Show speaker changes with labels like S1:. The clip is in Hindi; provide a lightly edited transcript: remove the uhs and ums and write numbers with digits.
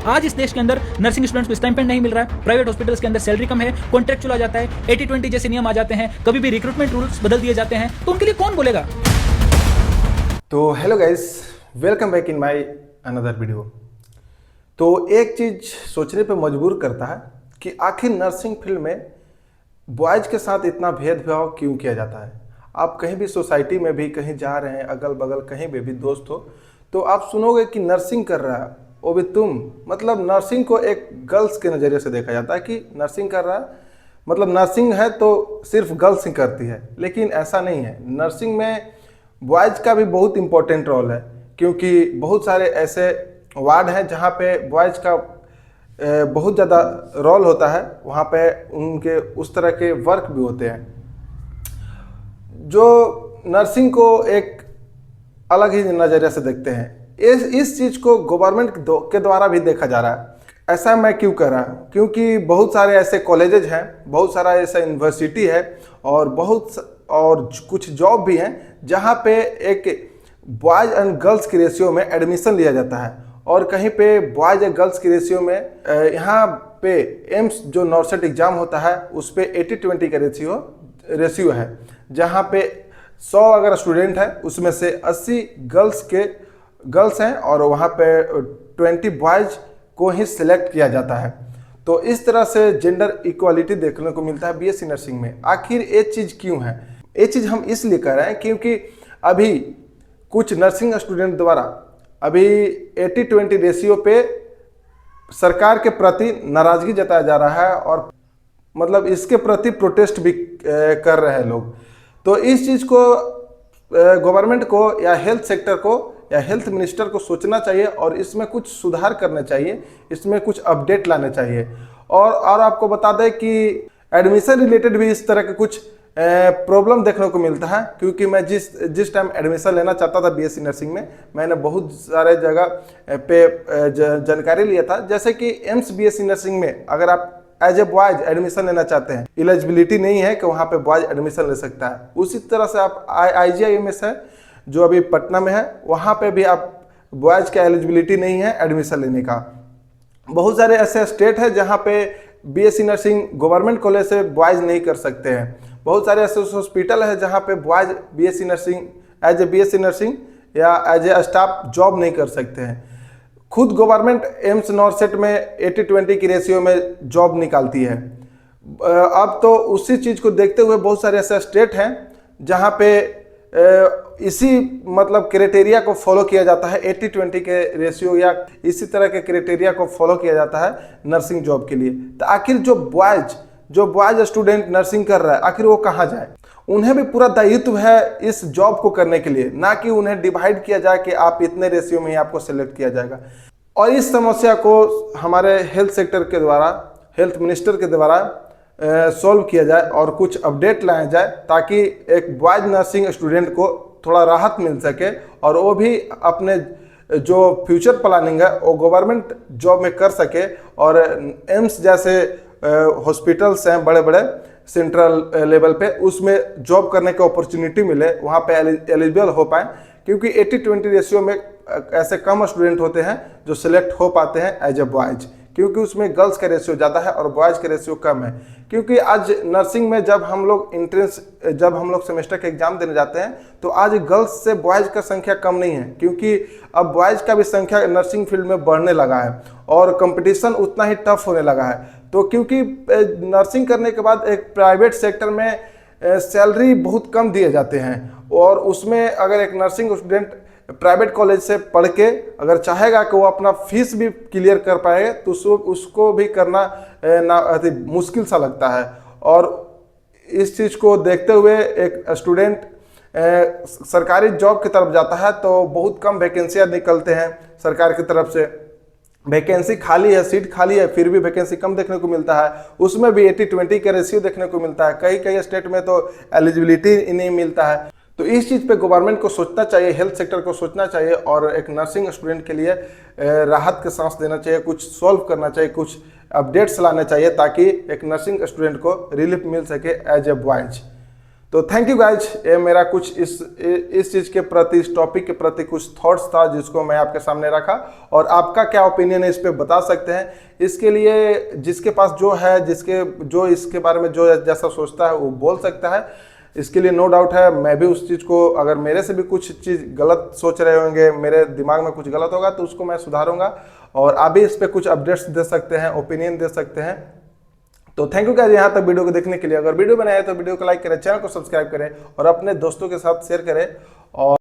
S1: आज इस देश के अंदर नर्सिंग स्टूडेंट्स को स्टाइपेंड नहीं मिल रहा है, प्राइवेट हॉस्पिटल्स के अंदर सैलरी कम है, कॉन्ट्रैक्चुअल आ जाता है, 80-20 जैसे नियम आ जाते हैं, कभी भी रिक्रूटमेंट रूल्स बदल दिए जाते हैं, तो उनके लिए कौन बोलेगा?
S2: तो hello guys, welcome back in my another video. तो एक चीज़ सोचने पे मजबूर करता है कि आखिर नर्सिंग फील्ड में बॉयज़ के साथ इतना भेदभाव क्यों किया जाता है। आप कहीं भी सोसाइटी में भी कहीं जा रहे हैं, अगल बगल कहीं पे भी दोस्त हो, तो आप सुनोगे कि नर्सिंग कर रहा है, वो भी तुम, मतलब नर्सिंग को एक गर्ल्स के नज़रिए से देखा जाता है कि नर्सिंग कर रहा है मतलब नर्सिंग है तो सिर्फ गर्ल्स ही करती है, लेकिन ऐसा नहीं है। नर्सिंग में बॉयज़ का भी बहुत इंपॉर्टेंट रोल है, क्योंकि बहुत सारे ऐसे वार्ड हैं जहाँ पे बॉयज़ का बहुत ज़्यादा रोल होता है, वहाँ पे उनके उस तरह के वर्क भी होते हैं जो नर्सिंग को एक अलग ही नज़रिए से देखते हैं। इस चीज़ को गवर्नमेंट के द्वारा भी देखा जा रहा है। ऐसा मैं क्यों कर रहा हूँ? क्योंकि बहुत सारे ऐसे कॉलेजेज हैं, बहुत सारा ऐसा यूनिवर्सिटी है और कुछ जॉब भी हैं जहाँ पे एक बॉयज़ एंड गर्ल्स की रेशियो में एडमिशन लिया जाता है, और कहीं पे बॉयज़ एंड गर्ल्स की रेशियो में यहाँ पे एम्स जो नॉर्सेट एग्ज़ाम होता है उस पर 80-20 का रेशियो है, जहाँ पे 100 अगर स्टूडेंट है उसमें से 80 गर्ल्स हैं और वहाँ पे 20 बॉयज़ को ही सिलेक्ट किया जाता है। तो इस तरह से जेंडर इक्वालिटी देखने को मिलता है बीएससी नर्सिंग में। आखिर ये चीज़ क्यों है? ये चीज़ हम इसलिए कर रहे हैं क्योंकि अभी कुछ नर्सिंग स्टूडेंट द्वारा अभी 80-20 रेशियो पे सरकार के प्रति नाराज़गी जताया जा रहा है, और मतलब इसके प्रति प्रोटेस्ट भी कर रहे हैं लोग। तो इस चीज़ को गवर्नमेंट को या हेल्थ सेक्टर को या हेल्थ मिनिस्टर को सोचना चाहिए और इसमें कुछ सुधार करने चाहिए, इसमें कुछ अपडेट लाने चाहिए। और आपको बता दें कि एडमिशन रिलेटेड भी इस तरह के कुछ प्रॉब्लम देखने को मिलता है, क्योंकि मैं जिस टाइम एडमिशन लेना चाहता था बीएससी नर्सिंग में, मैंने बहुत सारे जगह पे जानकारी लिया था। जैसे कि एम्स बीएससी नर्सिंग में अगर आप एज ए बॉयज एडमिशन लेना चाहते हैं, एलिजिबिलिटी नहीं है कि वहाँ पे बॉयज एडमिशन ले सकता है। उसी तरह से आप IGIMS है जो अभी पटना में है, वहाँ पे भी आप बॉयज का एलिजिबिलिटी नहीं है एडमिशन लेने का। बहुत सारे ऐसे स्टेट है जहाँ पे बीएससी नर्सिंग गवर्नमेंट कॉलेज से बॉयज नहीं कर सकते हैं। बहुत सारे ऐसे हॉस्पिटल है जहाँ पे boys BSc nursing as a BSc nursing या एज ए स्टाफ जॉब नहीं कर सकते हैं। खुद गवर्नमेंट एम्स नॉर्सेट में 80-20 की रेशियो में जॉब निकालती है। अब तो उसी चीज़ को देखते हुए बहुत सारे ऐसे स्टेट हैं जहाँ पे इसी मतलब क्राइटेरिया को फॉलो किया जाता है, 80-20 के रेशियो या इसी तरह के क्राइटेरिया को फॉलो किया जाता है नर्सिंग जॉब के लिए। तो आखिर जो बॉयज स्टूडेंट नर्सिंग कर रहा है, आखिर वो कहाँ जाए? उन्हें भी पूरा दायित्व है इस जॉब को करने के लिए, ना कि उन्हें डिवाइड किया जाए कि आप इतने रेशियो में ही आपको सेलेक्ट किया जाएगा। और इस समस्या को हमारे हेल्थ सेक्टर के द्वारा, हेल्थ मिनिस्टर के द्वारा सॉल्व किया जाए और कुछ अपडेट लाया जाए, ताकि एक बॉयज नर्सिंग स्टूडेंट को थोड़ा राहत मिल सके और वो भी अपने जो फ्यूचर प्लानिंग है वो गवर्नमेंट जॉब में कर सके, और एम्स जैसे हॉस्पिटल्स हैं बड़े बड़े सेंट्रल लेवल पे, उसमें जॉब करने की अपॉर्चुनिटी मिले, वहाँ पे एलिजिबल हो पाए। क्योंकि 80-20 रेशियो में ऐसे कम स्टूडेंट होते हैं जो सिलेक्ट हो पाते हैं एज ए बॉयज, क्योंकि उसमें गर्ल्स का रेशियो ज़्यादा है और बॉयज़ का रेशियो कम है। क्योंकि आज नर्सिंग में जब हम लोग सेमेस्टर के एग्ज़ाम देने जाते हैं, तो आज गर्ल्स से बॉयज़ का संख्या कम नहीं है, क्योंकि अब बॉयज़ का भी संख्या नर्सिंग फील्ड में बढ़ने लगा है और कंपटीशन उतना ही टफ होने लगा है। तो क्योंकि नर्सिंग करने के बाद एक प्राइवेट सेक्टर में सैलरी बहुत कम दिए जाते हैं, और उसमें अगर एक नर्सिंग स्टूडेंट प्राइवेट कॉलेज से पढ़ के अगर चाहेगा कि वो अपना फीस भी क्लियर कर पाए, तो उसको भी करना मुश्किल सा लगता है। और इस चीज़ को देखते हुए एक स्टूडेंट सरकारी जॉब की तरफ जाता है तो बहुत कम वैकेंसियाँ निकलते हैं सरकार की तरफ से। वैकेंसी खाली है, सीट खाली है, फिर भी वैकेंसी कम देखने को मिलता है। उसमें भी 80-20 का रेशियो देखने को मिलता है। कई स्टेट में तो एलिजिबिलिटी नहीं मिलता है। तो इस चीज़ पे गवर्नमेंट को सोचना चाहिए, हेल्थ सेक्टर को सोचना चाहिए और एक नर्सिंग स्टूडेंट के लिए राहत के सांस देना चाहिए, कुछ सॉल्व करना चाहिए, कुछ अपडेट्स लाने चाहिए ताकि एक नर्सिंग स्टूडेंट को रिलीफ मिल सके एज ए बॉयज। तो थैंक यू गाइज, ये मेरा कुछ इस चीज़ के प्रति, इस टॉपिक के प्रति कुछ थॉट्स था जिसको मैं आपके सामने रखा। और आपका क्या ओपिनियन है इस पे बता सकते हैं। इसके लिए जिसके पास जो है, जो इसके बारे में जो जैसा सोचता है वो बोल सकता है। इसके लिए नो डाउट है, मैं भी उस चीज़ को, अगर मेरे से भी कुछ चीज़ गलत सोच रहे होंगे, मेरे दिमाग में कुछ गलत होगा तो उसको मैं सुधारूंगा। और आप भी इस पर कुछ अपडेट्स दे सकते हैं, ओपिनियन दे सकते हैं। तो थैंक यू गाइस यहाँ तक वीडियो को देखने के लिए। अगर वीडियो बनाया है तो वीडियो को लाइक करें, चैनल को सब्सक्राइब करें और अपने दोस्तों के साथ शेयर करें। और